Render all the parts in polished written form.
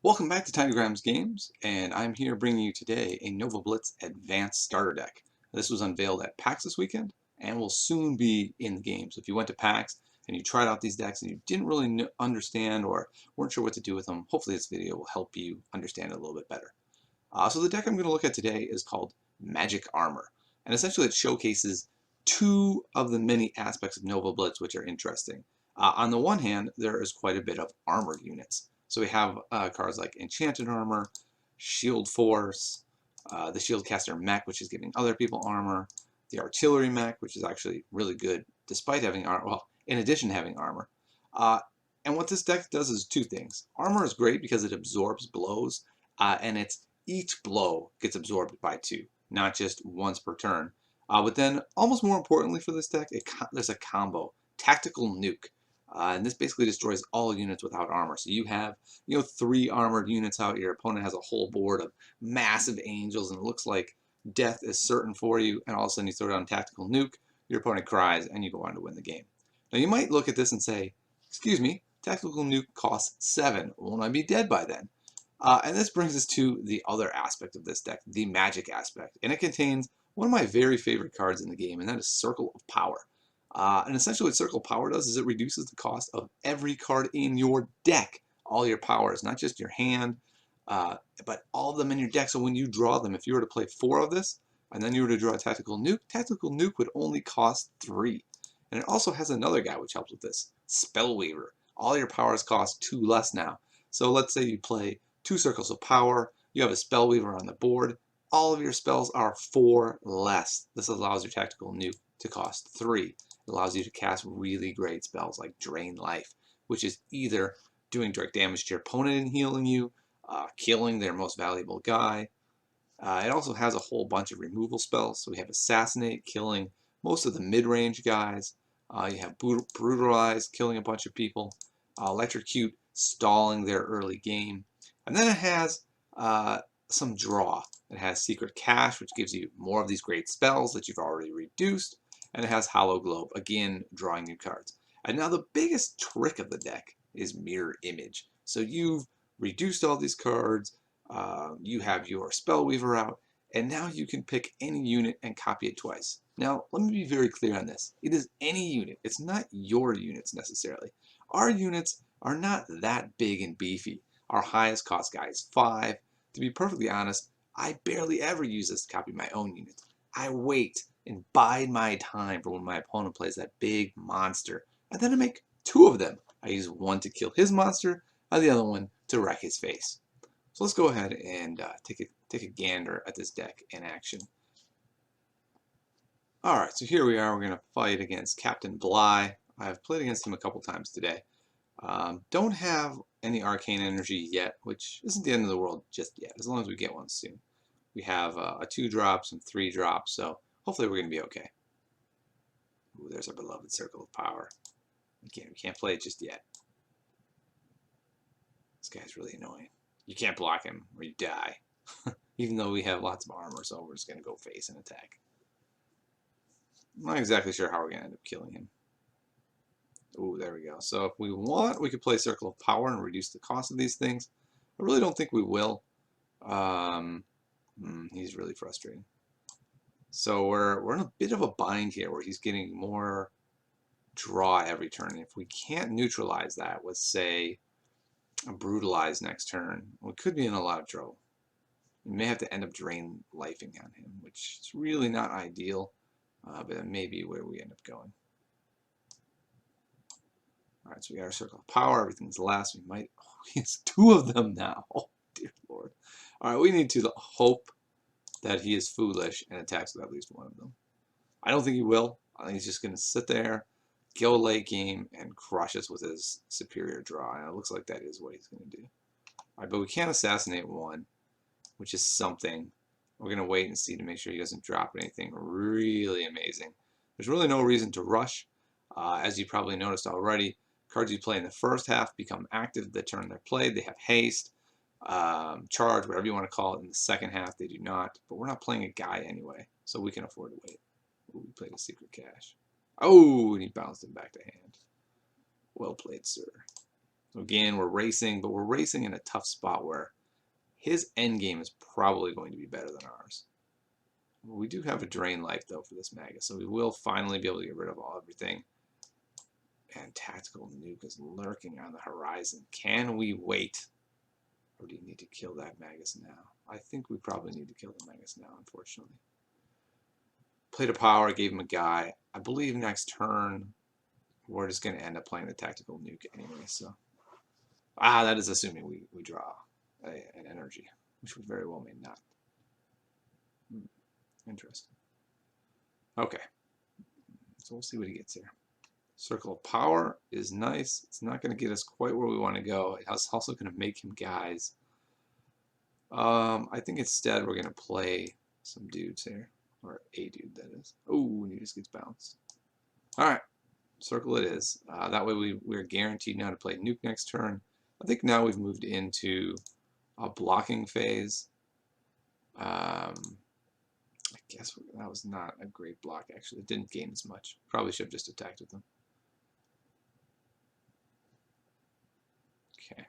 Welcome back to Tinygrams Games, and I'm here bringing you today a Nova Blitz Advanced Starter Deck. This was unveiled at PAX this weekend, and will soon be in the game. So if you went to PAX and you tried out these decks and you didn't really understand or weren't sure what to do with them, hopefully this video will help you understand it a little bit better. So the deck I'm going to look at today is called Magic Armor, and essentially it showcases two of the many aspects of Nova Blitz which are interesting. On the one hand, there is quite a bit of armored units. So we have cards like Enchanted Armor, Shield Force, the Shield Caster Mech, which is giving other people armor, the Artillery Mech, which is actually really good despite having armor, well, in addition to having armor. Uh, and what this deck does is two things. Armor is great because it absorbs blows, and each blow gets absorbed by two, not just once per turn. But then, almost more importantly for this deck, there's a combo, Tactical Nuke. And this basically destroys all units without armor. So you have, 3 armored units out. Your opponent has a whole board of massive angels, and it looks like death is certain for you. And all of a sudden you throw down Tactical Nuke, your opponent cries, and you go on to win the game. Now you might look at this and say, excuse me, Tactical Nuke costs 7. Won't I be dead by then? And this brings us to the other aspect of this deck, the magic aspect. And it contains one of my very favorite cards in the game, and that is Circle of Power. And essentially what Circle of Power does is it reduces the cost of every card in your deck. All your powers, not just your hand, but all of them in your deck. So when you draw them, if you were to play 4 of this, and then you were to draw a Tactical Nuke would only cost 3. And it also has another guy which helps with this, Spellweaver. All your powers cost 2 less now. So let's say you play 2 Circles of Power, you have a Spellweaver on the board, all of your spells are 4 less. This allows your Tactical Nuke to cost 3. It allows you to cast really great spells like Drain Life, which is either doing direct damage to your opponent and healing you, killing their most valuable guy. It also has a whole bunch of removal spells. So we have Assassinate, killing most of the mid-range guys. You have Brutalize, killing a bunch of people. Electrocute, stalling their early game. And then it has some draw. It has Secret Cache, which gives you more of these great spells that you've already reduced. And it has Hollow Globe, again, drawing new cards. And now the biggest trick of the deck is Mirror Image. So you've reduced all these cards, you have your Spellweaver out, and now you can pick any unit and copy it twice. Now, let me be very clear on this. It is any unit. It's not your units necessarily. Our units are not that big and beefy. Our highest cost guy is 5. To be perfectly honest, I barely ever use this to copy my own units. I wait and bide my time for when my opponent plays that big monster, and then I make 2 of them. I use one to kill his monster, and the other one to wreck his face. So let's go ahead and take a gander at this deck in action. Alright, so here we are. We're going to fight against Captain Bligh. I've played against him a couple times today. Don't have any Arcane Energy yet, which isn't the end of the world just yet, as long as we get one soon. We have a 2-drop, some 3-drops, so hopefully we're going to be okay. Ooh, there's our beloved Circle of Power. Again, we can't play it just yet. This guy's really annoying. You can't block him or you die. Even though we have lots of armor, so we're just going to go face and attack. I'm not exactly sure how we're going to end up killing him. Ooh, there we go. So if we want, we could play Circle of Power and reduce the cost of these things. I really don't think we will. He's really frustrating. So we're in a bit of a bind here where he's getting more draw every turn. If we can't neutralize that with, say, a Brutalize next turn, we could be in a lot of trouble. We may have to end up Drain Lifing on him, which is really not ideal, but it may be where we end up going. Alright, so we got our Circle of Power, everything's last. We might, he has 2 of them now. Oh, dear Lord. Alright, we need to hope that he is foolish and attacks with at least one of them. I don't think he will. I think he's just going to sit there, go late game, and crush us with his superior draw. And it looks like that is what he's going to do. Alright, but we can't assassinate one, which is something. We're going to wait and see to make sure he doesn't drop anything really amazing. There's really no reason to rush. As you probably noticed already, cards you play in the first half become active the turn they're played. They have haste, charge, whatever you want to call it. In the second half, they do not. But we're not playing a guy anyway, so we can afford to wait. Ooh, we played a Secret Cache. Oh, and he bounced it back to hand. Well played, sir. So again, we're racing, but we're racing in a tough spot where his end game is probably going to be better than ours. We do have a drain life though for this Magus, so we will finally be able to get rid of everything. And tactical nuke is lurking on the horizon. Can we wait? Or do you need to kill that Magus now? I think we probably need to kill the Magus now, unfortunately. Plate of power, gave him a guy. I believe next turn we're just going to end up playing the tactical nuke anyway. So, that is assuming we draw an energy, which we very well may not. Interesting. Okay, so we'll see what he gets here. Circle of power is nice. It's not going to get us quite where we want to go. It's also going to make him guys. I think instead we're going to play some dudes here. Or a dude, that is. Oh, and he just gets bounced. Alright, circle it is. That way we're guaranteed now to play nuke next turn. I think now we've moved into a blocking phase. I guess that was not a great block, actually. It didn't gain as much. Probably should have just attacked with them. Okay.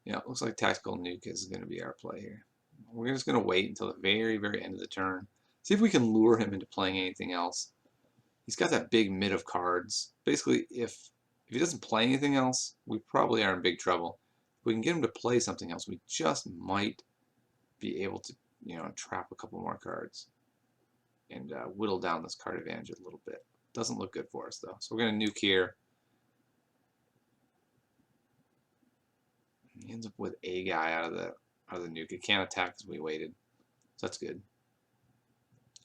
Yeah, it looks like tactical nuke is going to be our play here. We're just going to wait until the very, very end of the turn. See if we can lure him into playing anything else. He's got that big mid of cards. Basically, if he doesn't play anything else, we probably are in big trouble. If we can get him to play something else, we just might be able to, trap a couple more cards and whittle down this card advantage a little bit. Doesn't look good for us though. So we're going to nuke here. He ends up with a guy out of the nuke. It can't attack because we waited. So that's good.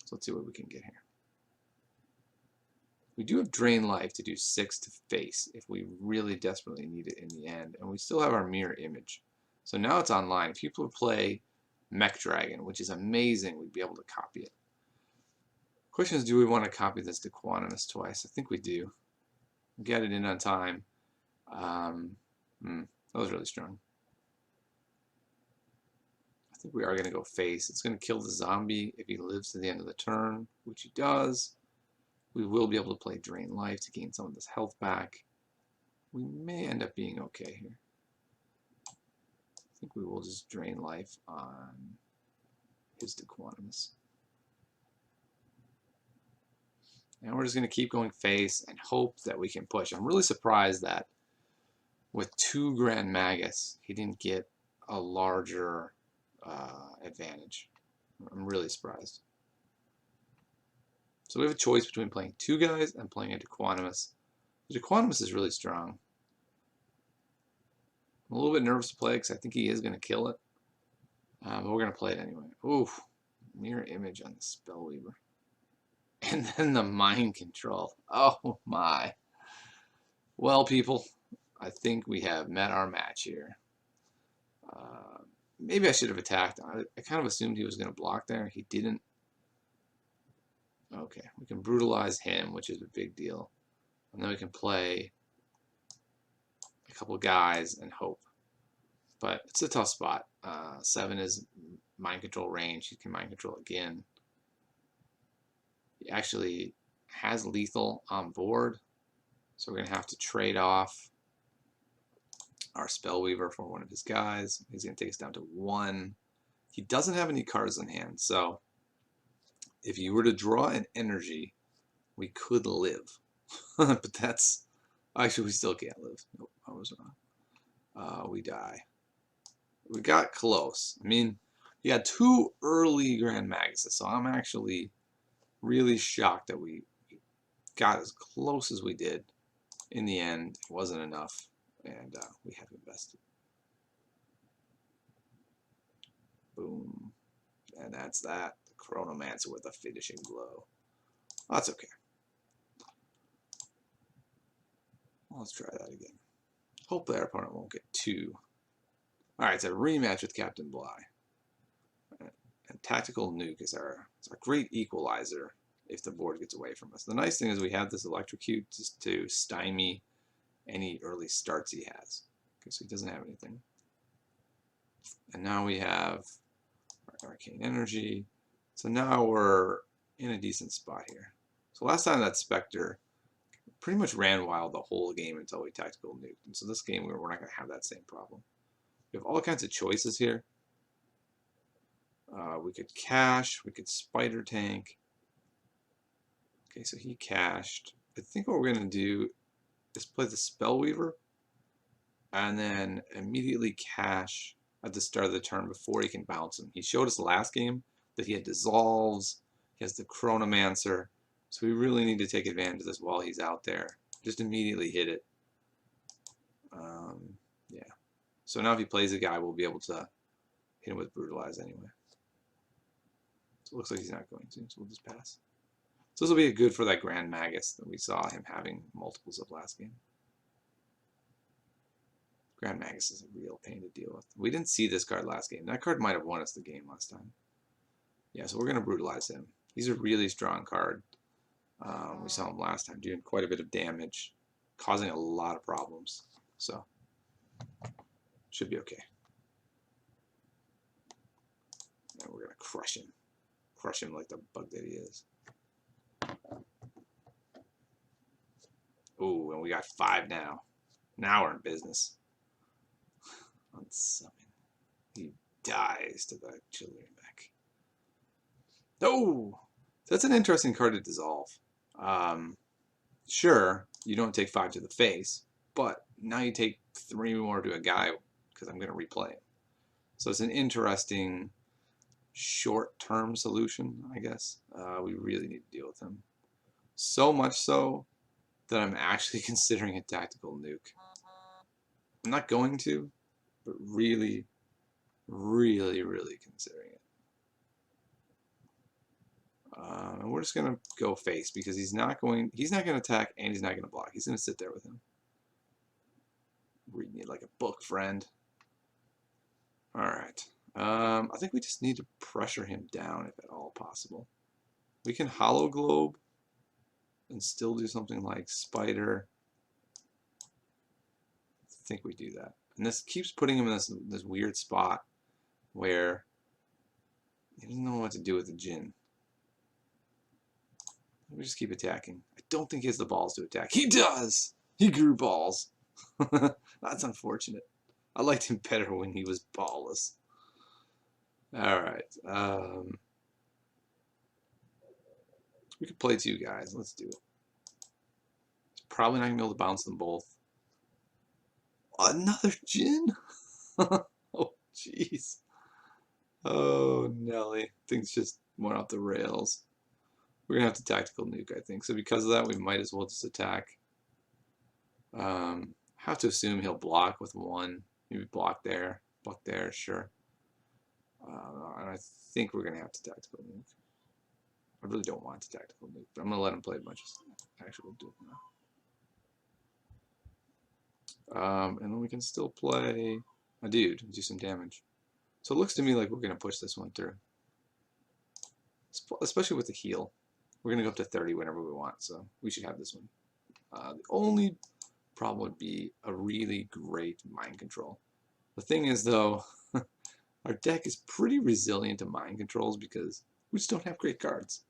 So let's see what we can get here. We do have drain life to do 6 to face if we really desperately need it in the end. And we still have our mirror image. So now it's online. If people play Mech Dragon, which is amazing, we'd be able to copy it. Question is, do we want to copy this to Quantimus twice? I think we do. Get it in on time. That was really strong. I think we are going to go face. It's going to kill the zombie if he lives to the end of the turn, which he does. We will be able to play Drain Life to gain some of this health back. We may end up being okay here. I think we will just Drain Life on his Dequanimus. And we're just going to keep going face and hope that we can push. I'm really surprised that with 2 Grand Magus, he didn't get a larger advantage. I'm really surprised. So we have a choice between playing 2 guys and playing a Dequanimus. The Dequanimus is really strong. I'm a little bit nervous to play because I think he is going to kill it. But we're going to play it anyway. Oof. Mirror image on the Spellweaver. And then the mind control. Oh my. Well, people, I think we have met our match here. Maybe I should have attacked. I kind of assumed he was going to block there. He didn't. Okay, we can brutalize him, which is a big deal. And then we can play a couple guys and hope. But it's a tough spot. 7 is mind control range. He can mind control again. He actually has lethal on board. So we're going to have to trade off our Spellweaver for one of his guys. He's going to take us down to 1. He doesn't have any cards in hand, so if you were to draw an energy, we could live. But that's... Actually, we still can't live. Nope, I was wrong. We die. We got close. I mean, he had 2 early Grand Maguses, so I'm actually really shocked that we got as close as we did. In the end, it wasn't enough, and we have invested. Boom. And that's that. The Chronomancer with a finishing blow. That's okay. Let's try that again. Hopefully our opponent won't get 2. Alright, it's a rematch with Captain Bly. And Tactical Nuke is our great equalizer if the board gets away from us. The nice thing is we have this Electrocute just to stymie any early starts he has. Okay, so he doesn't have anything. And now we have our Arcane Energy. So now we're in a decent spot here. So last time that Spectre pretty much ran wild the whole game until we tactical nuked. And so this game, we're not going to have that same problem. We have all kinds of choices here. We could cash, we could spider tank. Okay, so he cashed. I think what we're going to do is play the Spellweaver and then immediately cash at the start of the turn before he can bounce him. He showed us last game that he had dissolves, he has the Chronomancer, so we really need to take advantage of this while he's out there. Just immediately hit it. Yeah. So now if he plays a guy, we'll be able to hit him with Brutalize anyway. So it looks like he's not going to, so we'll just pass. So this will be good for that Grand Magus that we saw him having multiples of last game. Grand Magus is a real pain to deal with. We didn't see this card last game. That card might have won us the game last time. Yeah, so we're going to Brutalize him. He's a really strong card. We saw him last time doing quite a bit of damage, causing a lot of problems. So, should be okay. And we're going to crush him. Crush him like the bug that he is. Ooh, and we got 5 now. Now we're in business. Unsummon. He dies to the children back. Oh! That's an interesting card to dissolve. Sure, you don't take 5 to the face, but now you take 3 more to a guy because I'm going to replay him. So it's an interesting short-term solution, I guess. We really need to deal with him. So much so that I'm actually considering a tactical nuke. I'm not going to, but really, really, really considering it. And we're just gonna go face because he's not gonna attack and he's not gonna block. He's gonna sit there with him. Reading it like a book, friend. Alright. I think we just need to pressure him down if at all possible. We can Hollow Globe and still do something like Spider. I think we do that. And this keeps putting him in this weird spot where he doesn't know what to do with the Djinn. We just keep attacking. I don't think he has the balls to attack. He does! He grew balls. That's unfortunate. I liked him better when he was ballless. Alright. We could play 2 guys. Let's do it. He's probably not going to be able to bounce them both. Another Djinn? Oh, jeez. Oh, Nelly. Things just went off the rails. We're going to have to tactical nuke, I think. So because of that, we might as well just attack. Have to assume he'll block with 1. Maybe block there, sure. And I think we're going to have to tactical nuke. I really don't want to tactical nuke, but I'm going to let him play a bunch of stuff. Actually, we'll do it now. And then we can still play a dude and do some damage. So it looks to me like we're going to push this one through. Especially with the heal. We're going to go up to 30 whenever we want, so we should have this one. The only problem would be a really great mind control. The thing is, though, our deck is pretty resilient to mind controls because we just don't have great cards.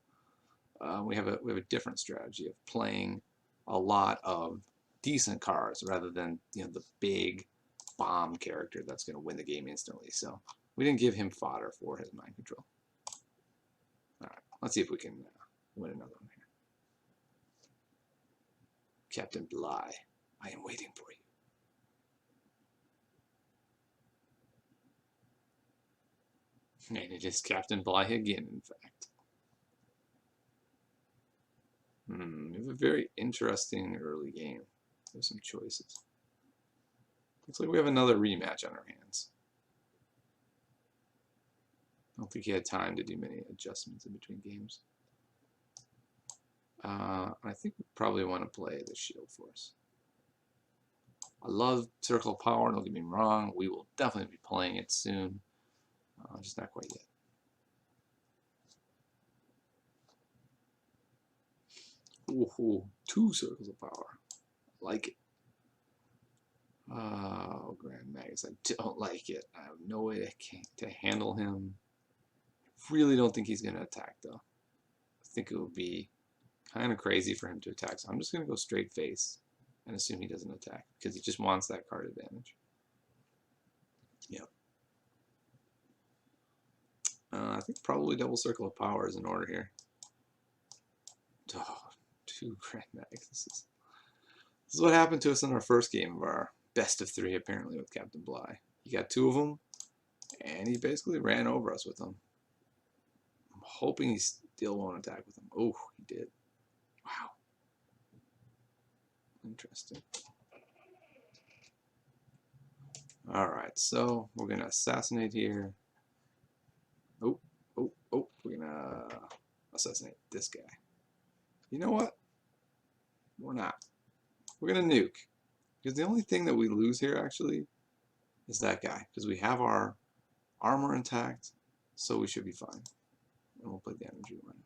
We have a different strategy of playing a lot of decent cards rather than the big bomb character that's going to win the game instantly. So we didn't give him fodder for his mind control. All right, let's see if we can win another one here. Captain Bligh, I am waiting for you. And it is Captain Bligh again, in fact. We have a very interesting early game. There's some choices. Looks like we have another rematch on our hands. I don't think he had time to do many adjustments in between games. I think we probably want to play the Shield Force. I love Circle of Power, don't get me wrong. We will definitely be playing it soon. Just not quite yet. Ooh, 2 Circles of Power. I like it. Oh, Grand Magus, I don't like it. I have no way to handle him. I really don't think he's going to attack, though. I think it would be Kind of crazy for him to attack, so I'm just going to go straight face and assume he doesn't attack because he just wants that card advantage. Yep. I think probably double circle of power is in order here. Oh, 2 Grand Mags. This is what happened to us in our first game of our best of 3 apparently with Captain Bligh. He got 2 of them, and he basically ran over us with them. I'm hoping he still won't attack with them. Oh, he did. Wow. Interesting. Alright, so we're going to assassinate here. Oh, we're going to assassinate this guy. You know what? We're not. We're going to nuke. Because the only thing that we lose here, actually, is that guy. Because we have our armor intact, so we should be fine. And we'll play the energy one.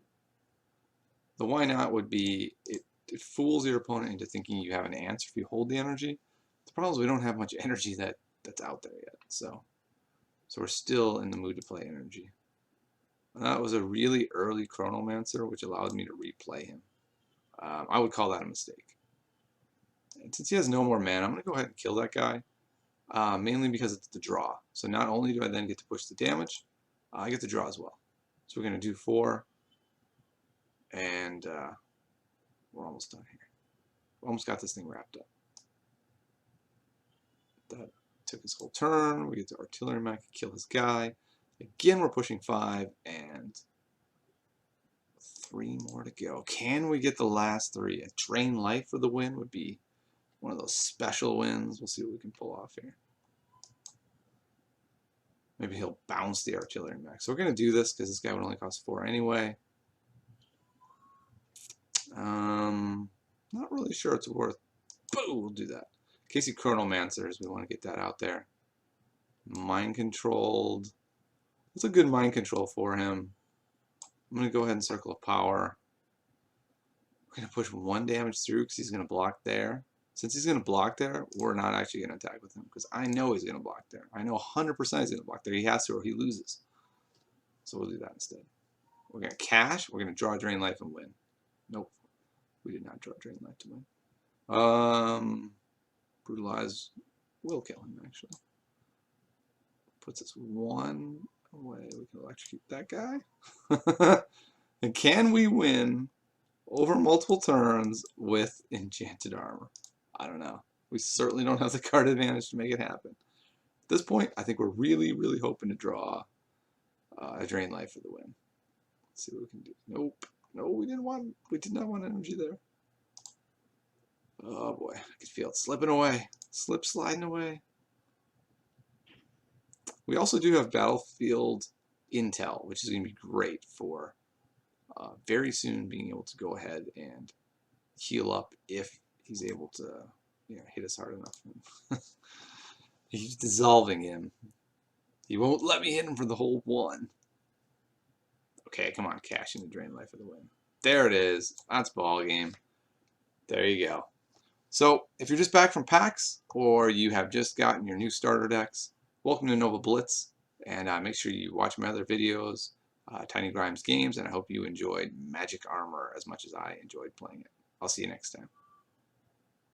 The why not would be, it fools your opponent into thinking you have an answer if you hold the energy. The problem is we don't have much energy that's out there yet. So we're still in the mood to play energy. And that was a really early Chronomancer, which allowed me to replay him. I would call that a mistake. And since he has no more mana, I'm going to go ahead and kill that guy. Mainly because it's the draw. So not only do I then get to push the damage, I get to draw as well. So we're going to do 4. And we're almost done here. We almost got this thing wrapped up. That took his whole turn. We get to artillery mech, kill his guy. Again, we're pushing 5 and 3 more to go. Can we get the last 3? A drain life for the win would be one of those special wins. We'll see what we can pull off here. Maybe he'll bounce the artillery mech. So we're going to do this because this guy would only cost 4 anyway. Not really sure it's worth. But we'll do that. In case he Chronomancers, we want to get that out there. Mind controlled. That's a good mind control for him. I'm going to go ahead and circle of power. We're going to push 1 damage through because he's going to block there. Since he's going to block there, we're not actually going to attack with him because I know he's going to block there. I know 100% he's going to block there. He has to or he loses. So we'll do that instead. We're going to cash. We're going to draw Drain Life and win. Nope. We did not draw Drain Life to win. Brutalize will kill him, actually. Puts us 1 away. We can electrocute that guy. And can we win over multiple turns with enchanted armor? I don't know. We certainly don't have the card advantage to make it happen. At this point, I think we're really, really hoping to draw a Drain Life for the win. Let's see what we can do. Nope. No, we did not want energy there. Oh boy, I can feel it slipping away. Sliding away. We also do have battlefield intel, which is going to be great for very soon being able to go ahead and heal up if he's able to, hit us hard enough. He's dissolving him. He won't let me hit him for the whole 1. Okay, come on, cash in the Drain Life for the win. There it is. That's ball game. There you go. So, if you're just back from PAX, or you have just gotten your new starter decks, welcome to Nova Blitz, and make sure you watch my other videos, Tiny Grimes Games, and I hope you enjoyed Magic Armor as much as I enjoyed playing it. I'll see you next time.